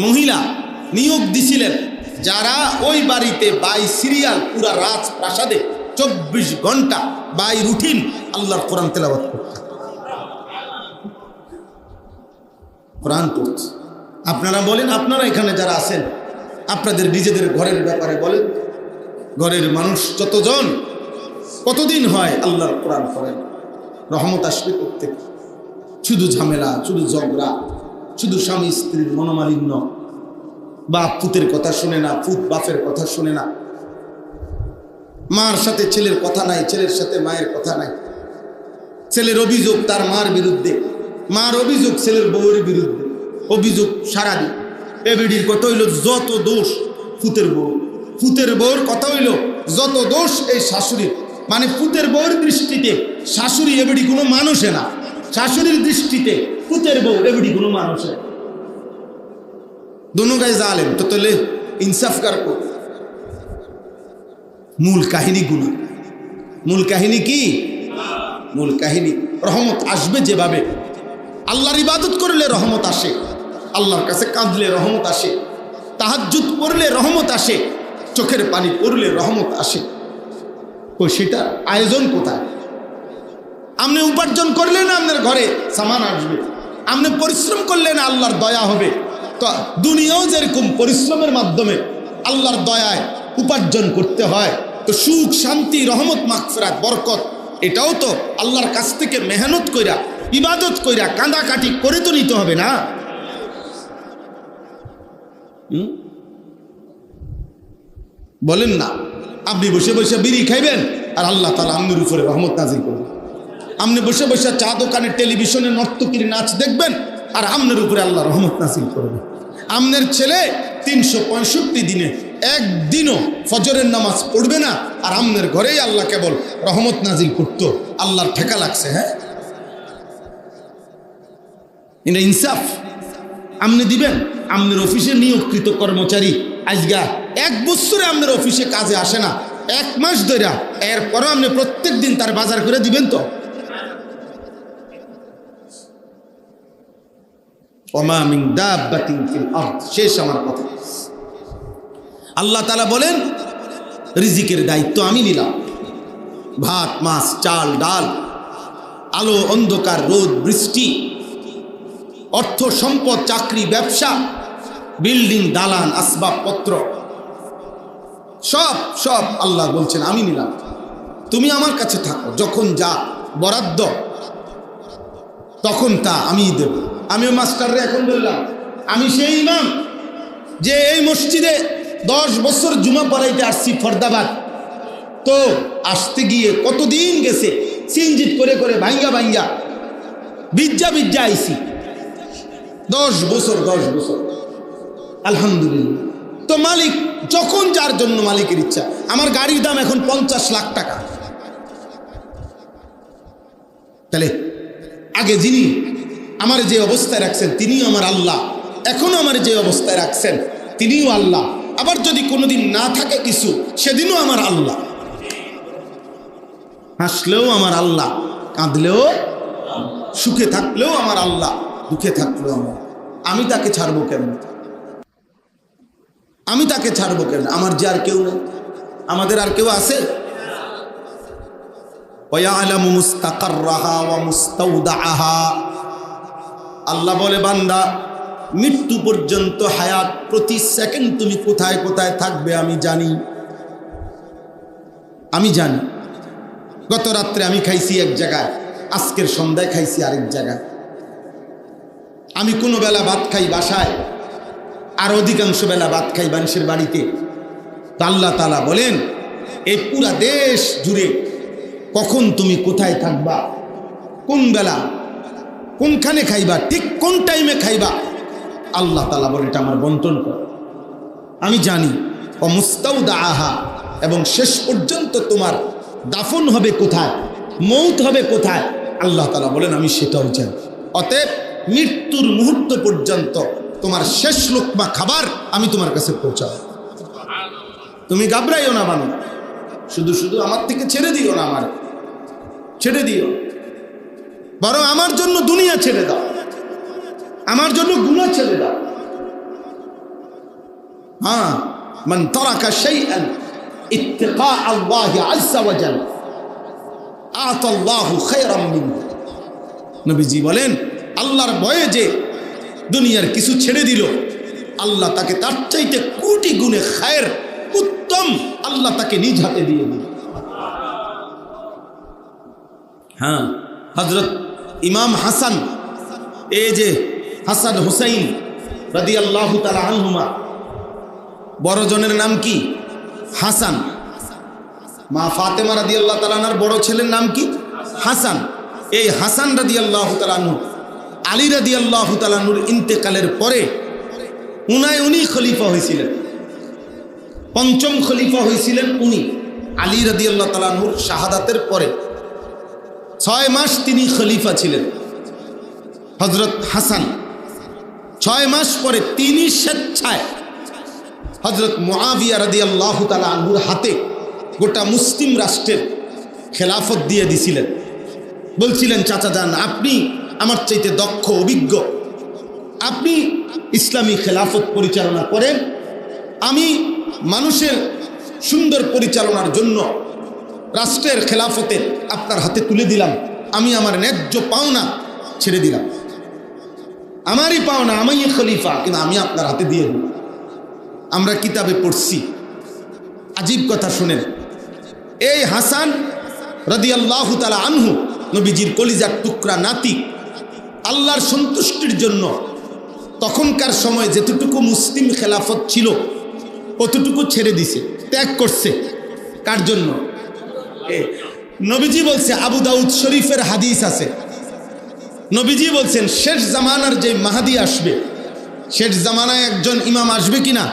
মহিলা নিয়োগ দিছিলেন, যারা ওই বাড়িতে বাই সিরিয়াল পুরা রাজপ্রাসাদে 24 ঘন্টা বাই রুটিন আল্লাহর কোরআন তেলাওয়াত করত, কোরআন পড়ছে। আপনারা বলেন, আপনারা এখানে যারা আছেন আপনাদের নিজেদের ঘরের ব্যাপারে বলেন, ঘরের মানুষ যতজন, কতদিন হয় আল্লাহর কোরআন পড়েন? রহমত আসবে করতে? শুধু ঝামেলা, শুধু ঝগড়া, শুধু স্বামী স্ত্রীর মনোমালিন্য, বাপ পুতের কথা শুনে না, পুত বাপের কথা শুনে না, মার সাথে ছেলের কথা নাই, ছেলের সাথে মায়ের কথা নাই, ছেলের অভিযোগ তার মার বিরুদ্ধে, মার অভিযোগ ছেলের বউয়ের বিরুদ্ধে, অভিযোগ সারাদিন। এবিডির কথা হইল যত দোষ পুতের বউ, পুতের বউর কথা হইল যত দোষ এই শাশুড়ির। মানে পুতের বউর দৃষ্টিতে শাশুড়ি এবিডি কোনো মানুষে না, শাশুড়ির দৃষ্টিতে পুতের বউ এবিডি কোনো মানুষে। দোনো গায়ে জালেম, তো তাহলে ইনসাফ কার কর? মূল কাহিনী গুলো, মূল কাহিনী কি? মূল কাহিনী রহমত আসবে যেভাবে, আল্লাহর ইবাদত করলে রহমত আসে, আল্লাহর কাছে কাঁদলে রহমত আসে, তাহাজ্জুদ পড়লে রহমত আসে, চোখের পানি পড়লে রহমত আসে। তো সেটা আয়োজন কোথায়? আপনি উপার্জন করলে না আপনার ঘরে সামান আসবে, আপনি পরিশ্রম করলে না আল্লাহর দয়া হবে। তো দুনিয়াও যেরকম পরিশ্রমের মাধ্যমে আল্লাহর দয়ায় উপার্জন করতে হয়, তো সুখ শান্তি রহমত মাগফিরাত বরকত এটাও তো আল্লাহর কাছ থেকে মেহনত কইরা ইবাদত কইরা কাঁদাকাটি করে তো নিতে হবে না। বলেন না। আপনি বসে বসে বিড়ি খাইবেন আর আল্লাহ তাআলা আপনার উপরে রহমত নাজিল করবেন। আপনি বসে বসে চা দোকানে টেলিভিশনে নর্তকীর নাচ দেখবেন আর আপনার উপরে আল্লাহ রহমত নাজিল করবেন। আপনার ছেলে 365 দিনে একদিনও ফজরের নামাজ পড়বে না আর আপনার ঘরেই আল্লাহ কেবল রহমত নাজিল করতো। আল্লাহর ঠেকা লাগছে। হ্যাঁ, এটা ইনসাফ আপনি দিবেন? আপনার অফিসে নিয়োগকৃত কর্মচারী আজগা 1 বছরে আপনার অফিসে কাজে আসে না, 1 মাস ধরে, এরপরও আপনি প্রত্যেক দিন তার বাজার করে দিবেন তো? ওমা মিন দাব্বাতিন ফিল আরদ। শেষ আমার কথা। আল্লাহ তাআলা বলেন রিজিকের দায়িত্ব আমি নিলাম। ভাত মাছ চাল ডাল, আলো অন্ধকার, রোদ বৃষ্টি, অর্থ সম্পদ, চাকরি ব্যবসা, বিল্ডিং দালান আসবাবপত্র, সব সব আল্লাহ বলছেন আমি নিলাম, তুমি আমার কাছে থাকো। যখন যা বরাদ্দ তখন তা আমি দেব। আমিও মাস্টাররে এখন বললাম আমি সেই ইমাম যে এই মসজিদে 10 বছর জুমা পড়াইতে আসছি ফরদাবাদ। তো আসতে গিয়ে কতদিন গেছে, সিনজিত করে করে ভাঙ্গা ভাঙ্গা বিজ্জা বিজ্জা আইছি। 10 বছর আলহামদুলিল্লাহ। তো মালিক যখন যার জন্য মালিকের ইচ্ছা। আমার গাড়ির দাম এখন 50 লাখ টাকা। তাহলে আগে যিনি আমার যে অবস্থায় রাখছেন তিনিও আমার আল্লাহ, এখনো আমার যে অবস্থায় রাখছেন তিনিও আল্লাহ। আবার যদি কোনোদিন না থাকে কিছু, সেদিনও আমার আল্লাহ। হাসলেও আমার আল্লাহ, কাঁদলেও, সুখে থাকলেও আমার আল্লাহ, দুঃখে থাকলেও আমার। আমি তাকে ছাড়বো কেন? আমি তাকে ছাড়বো কেন? আমার যে আর কেউ নেই? আমাদের আর কেউ আছে? ওয়ায়ালামু মুস্তাকাররাহা ওয়া মুস্তাওদাআহা। আল্লাহ বলে বান্দা মৃত্যু পর্যন্ত হায়াত, প্রতি সেকেন্ড তুমি কোথায় কোথায় থাকবে আমি জানি। আমি জানি। গত রাত্রে আমি খাইছি এক জায়গায়, আজকের সন্ধ্যায় খাইছি আরেক জায়গায়। আমি কোনো বেলা ভাত খাই বাসায়, আর অধিকাংশ বেলা ভাত খাই মানুষের বাড়িতে। তো আল্লাহ তাআলা বলেন এই পুরা দেশ জুড়ে কখন তুমি কোথায় থাকবা, কোন বেলা কোনখানে খাইবা, ঠিক কোন টাইমে খাইবা, আল্লাহ তাআলা বলে এটা আমার বন্টন কর, আমি জানি। ও মুস্তাউদাআহা, এবং শেষ পর্যন্ত তোমার দাফন হবে কোথায়, মৌত হবে কোথায়, আল্লাহ তাআলা বলেন আমি সেটাও জানি। অতএব মৃত্যুর মুহূর্ত পর্যন্ত তোমার শেষ লোকমা খাবার আমি তোমার কাছে পৌঁছাবো। তুমি ঘাবড়াইও না বানু, শুধু শুধু আমার থেকে ছেড়ে দিও না, আমার ছেড়ে দিও, বরং আমার জন্য দুনিয়া ছেড়ে দাও, আমার জন্য গুনাহ ছেড়ে দাও। হ্যাঁ, মান তারাকা শাইআন ইত্তিকা আল্লাহি আযজা ওয়া জাল আতা আল্লাহু খায়রাম মিনহু। নবীজি বলেন আল্লাহর ভয়ে যে দুনিয়ার কিছু ছেড়ে দিল, আল্লাহ তাকে তার চাইতে কোটি গুণে খায়ের উত্তম আল্লাহ তাকে নিজ হাতে দিয়ে দিল। হ্যাঁ, হযরত ইমাম হাসান, এই যে হাসান হুসাইন রাদিয়াল্লাহু তাআলা আনহুমা, বড় জনের নাম কি? হাসান। মা ফাতেমা রাদিয়াল্লাহু তাআলা আনহার বড় ছেলের নাম কি? হাসান। এই হাসান রাদিয়াল্লাহু তাআলা আনহু আলী রাদিয়াল্লাহু তাআলা আনহুর ইন্তেকালের পরে উনি খলিফা হয়েছিলেন, 5ম খলিফা হয়েছিলেন উনি। আলী রাদিয়াল্লাহু তাআলা আনহুর শাহাদাতের পরে 6 মাস তিনি খলিফা ছিলেন। হযরত হাসান 6 মাস পরে তিনি স্বেচ্ছায় হযরত মুআবিয়া রাদিয়াল্লাহু তাআলা আনহুর হাতে গোটা মুসলিম রাষ্ট্রের খেলাফত দিয়ে দিছিলেন। বলছিলেন চাচা যান, আপনি আমার চাইতে দক্ষ অভিজ্ঞ, আপনি ইসলামী খেলাফত পরিচালনা করেন, আমি মানুষের সুন্দর পরিচালনার জন্য রাষ্ট্রের খেলাফতে আপনার হাতে তুলে দিলাম। আমি আমার ন্যায্য পাওনা ছেড়ে দিলাম, আমারই পাওনা, আমি খলিফা, কিন্তু আমি আপনার হাতে দিয়ে দিই। আমরা কিতাবে পড়ছি, আজীব কথা শুনেন। এই হাসান রাদিয়াল্লাহু তাআলা আনহু নবীজির কলিজার টুকরা নাতি, আল্লাহর সন্তুষ্টির জন্য তখনকার সময় যেতটুকু মুসলিম খেলাফত ছিল অতটুকু ছেড়ে দিছে, ত্যাগ করছে। কার জন্য? নবীজি বলছে, আবু দাউদ শরীফের হাদিস আছে, নবীজি বলছেন শেষ জামানার যে মাহাদি আসবে, শেষ জামানায় একজন ইমাম আসবে কিনা,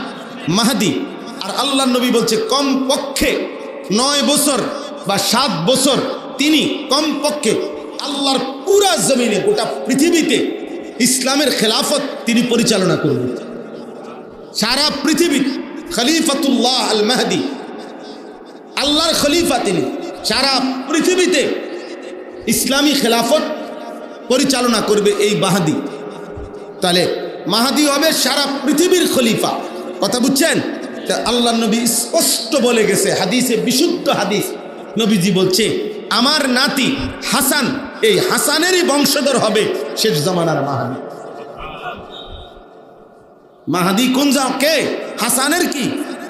মাহাদি। আর আল্লাহ নবী বলছে কম পক্ষে 9 বছর বা 7 বছর তিনি কম পক্ষে আল্লাহর পুরা জমিনে, গোটা পৃথিবীতে ইসলামের খেলাফত তিনি পরিচালনা করবেন। সারা পৃথিবী খলিফাতুল্লাহ আল মাহদি, আল্লাহর খলিফা তিনি, সারা পৃথিবীতে ইসলামী খেলাফত পরিচালনা করবে এই মাহাদি। তাহলে মাহাদি হবে সারা পৃথিবীর খলিফা। কথা বুঝছেন? আল্লাহ নবী স্পষ্ট বলে গেছে হাদিসে, বিশুদ্ধ হাদিস, নবীজি বলছে আমার নাতি হাসান, এই হাসানেরই বংশধর হবে শেষ জামানার মাহাদি। মাহাদি কোন কে? হাসানের কি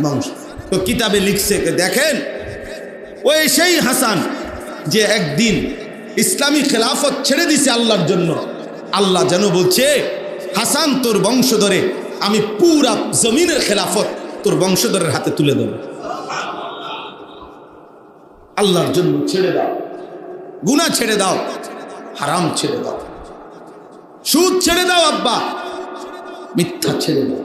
বংশ? তো কিতাবে লিখছে, দেখেন ওই সেই হাসান যে একদিন ইসলামী খেলাফত ছেড়ে দিছে আল্লাহর জন্য। আল্লাহ যেন বলছে হাসান তোর বংশধরে আমি পুরা জমিনের খেলাফত তোর বংশধরের হাতে তুলে দেব। আল্লাহর জন্য ছেড়ে দাও, গুনাহ ছেড়ে দাও, হারাম ছেড়ে দাও, সুদ ছেড়ে দাও, আব্বা মিথ্যা ছেড়ে দাও।